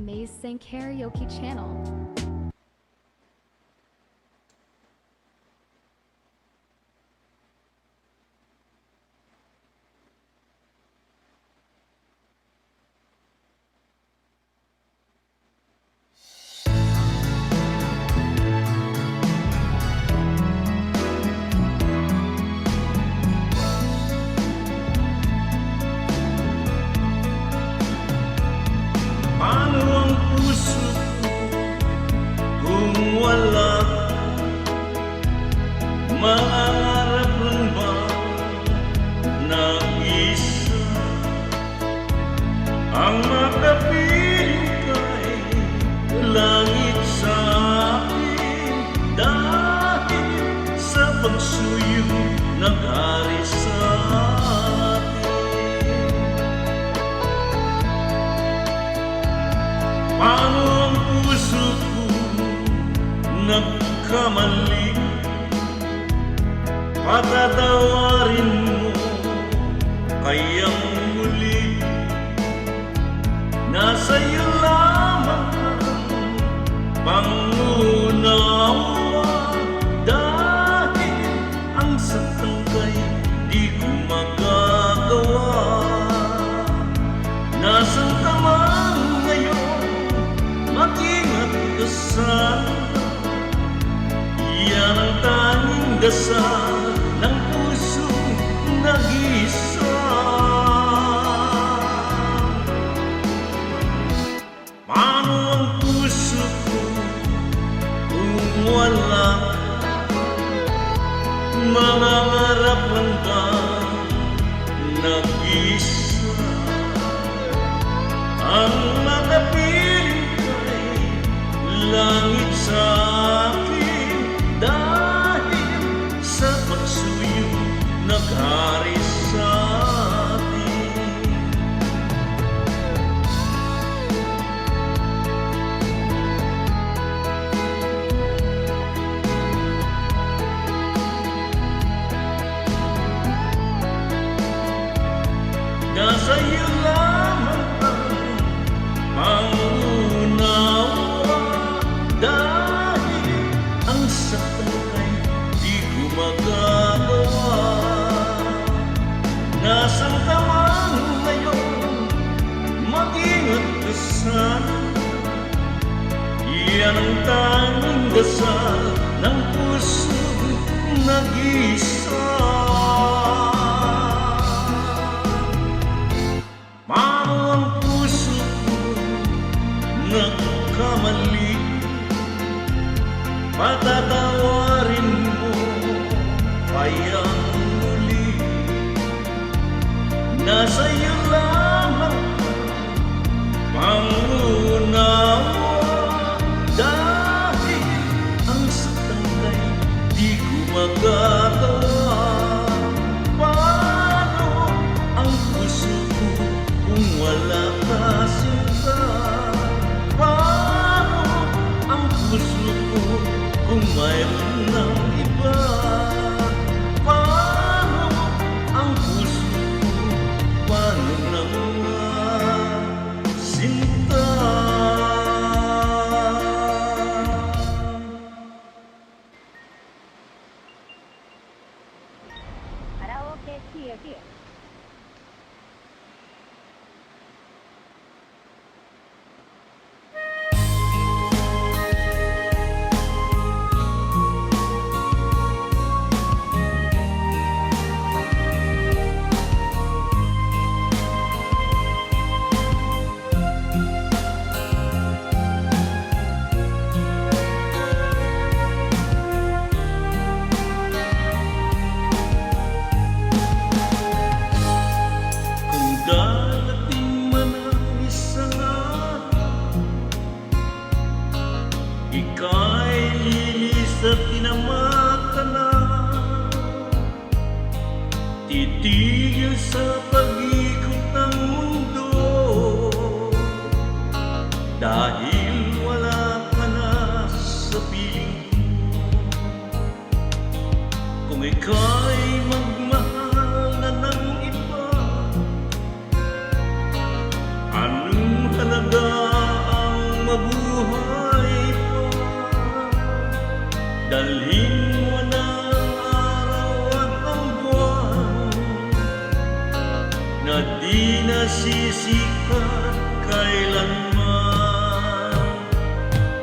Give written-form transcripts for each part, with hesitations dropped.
Maze Sing Karaoke channel. Paano ang puso ko kung wala ka? Mangarap lang ba na isa ang makapiling kay langit sa akin dahil sa pagsuyo nag-ari sa atin? Paano ang puso ko nagkamali? Patatawarin mo kayang muli. Nasa iyo lamang ang pangunawa dahil ang saktan kay di ko magagawa. Nasaan ka man ngayon, mag-ingat ka sana. Yan ang tanging dasal ng pusong nag-iisa. Paano ang puso ko kung wala ka? Mangangarap lang ba nag-isa ang makapiling kay langit sa akin dahil sa pagsuyo nag-hari sa atin? Nasa iyo lamang ang pangunawa dahil ang saktan kay di ko magagawa. Nasaan ka man ngayon, mag-ingat ka sana. Yan ang tanging dasal ng pusong nag-iisa. Paano ang puso ko nagkamali? Patatawarin mo kayang muli. Nasa iyo lamang pangunawa dahil ang saktan kay di ko magagawa. Paano ang puso ko kung wala ka sinta? Paano ang puso ko kung mayroon ng iba? Paano ang puso ko? Paano na mga sinta? Karaoke here. Darating man ang isang araw, ika'y lilis at tinamaka na. Titigil sa pag-ikot ng mundo dahil wala ka na sa piling ko. Kung ika'y magmahal na ng iba, anong halaga ang kailanman.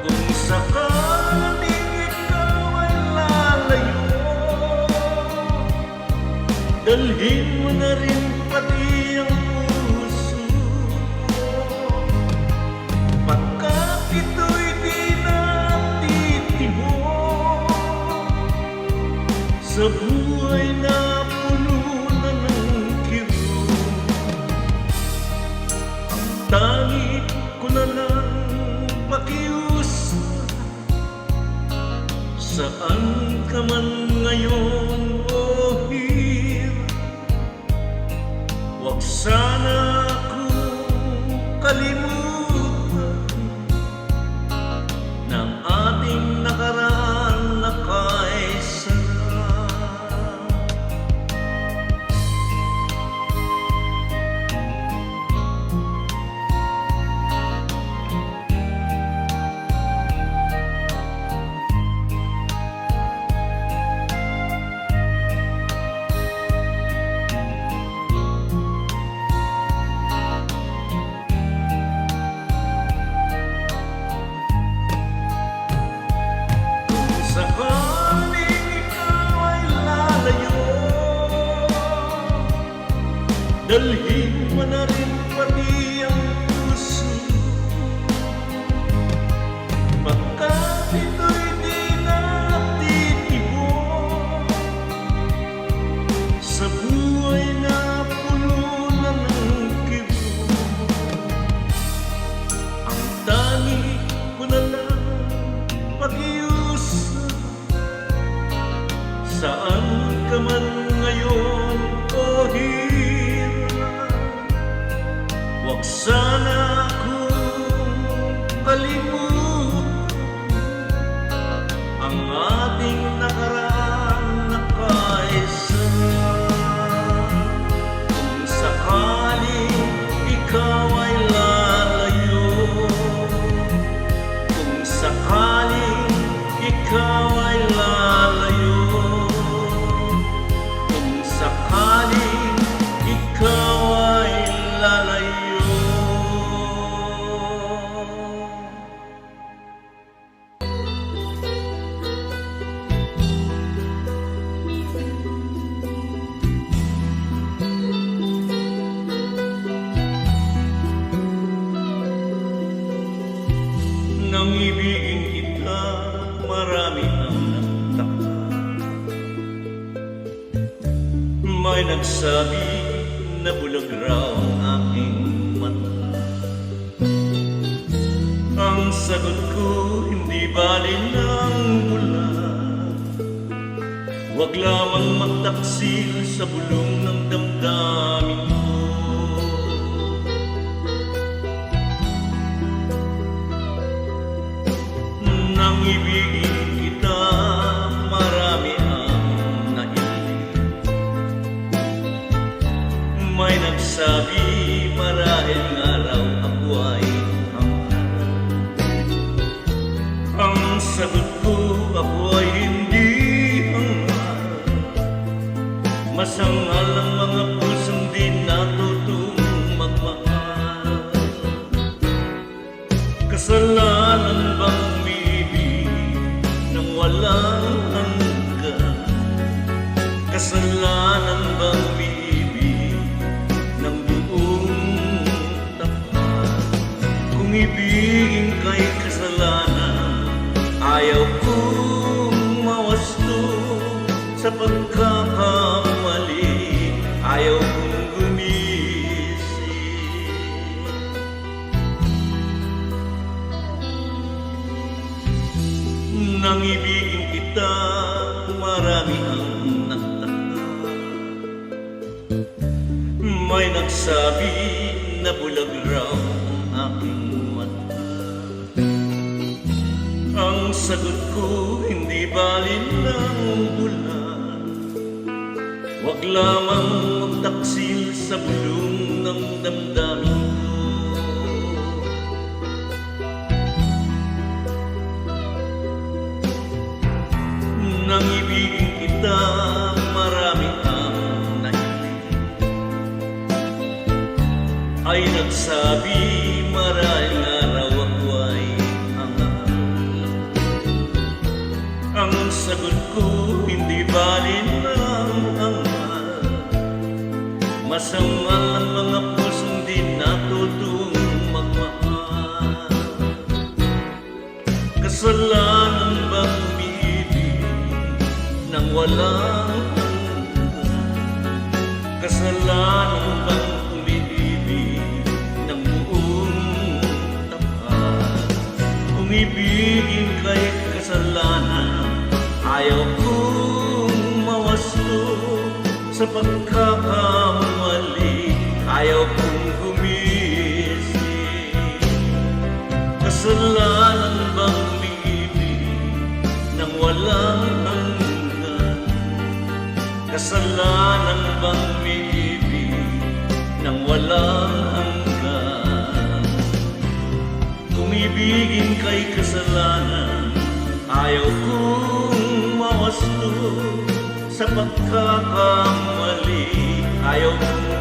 Kung sakaling ikaw ay lalayo, dalhin mo na rin pati ang puso ko. Pagkat ito'y di na titibok sa buhay na puno na ng kirot. Ang tangi ko na lang pakiusap, saan ka man ngayon o hirap, huwag sana akong kalimutan ng ating nakaraan na kaisarap. Sakaling ikaw ay lalayo, dalhin mo na rin pati ang puso. Pagkat ito'y di na titibok sa buhay na puno na ng kirot. Ang tangi ko na lang pakiusap, saan ka man ngayon o hirap, huwag sana akong kalimutan ang ating nakaraan na kaisarap. Kung sakaling ikaw ay lalayo, kung sakaling ikaw ay lalayo, kung sakaling ikaw ay lalayo. Nang ibigin kita, marami ang nagtaka. May nagsabi na bulag raw ang aking mata. Ang sagot ko, hindi bali ng bulag, huwag lamang magtaksil sa bulong ng damdamin ko. Nang ibigin kita, marami ang nahilig. May nagsabi, marahil nga raw ako ay hangal. Ang sagot ko, ako ay hindi hangal. Masangal ang mga pusong di natutong magmahal. Kasalanan bang walang hanggan? Kasalanan bang umiibig ng buong tapat? Kung ibigin kay kasalanan, ayaw kong mawasto sa pagkakamali, ayaw kong gumising. Nang ibigin kita, marami ang nagtaka. May nagsabi na bulag raw ang aking mata. Ang sagot ko, hindi balin ng bulan, huwag lamang magtaksil sa bulong ng damdamin ko. Nang ibigin kita, marami ang nahilig. Ay nagsabi, marahil Kasalanan bang umiibig nang walang hanggan? Kasalanan bang umiibig ng buong tapat? Kung ibigin kay kasalanan, ayaw kong mawasto sa pagkakamali, ayaw kong gumising. Kasalanan bang umiibig nang walang hanggan? Kasalanan bang umiibig nang walang hanggan? Kung ibigin kay kasalanan, ayaw kong mawasto sa pagkakamali, ayaw kong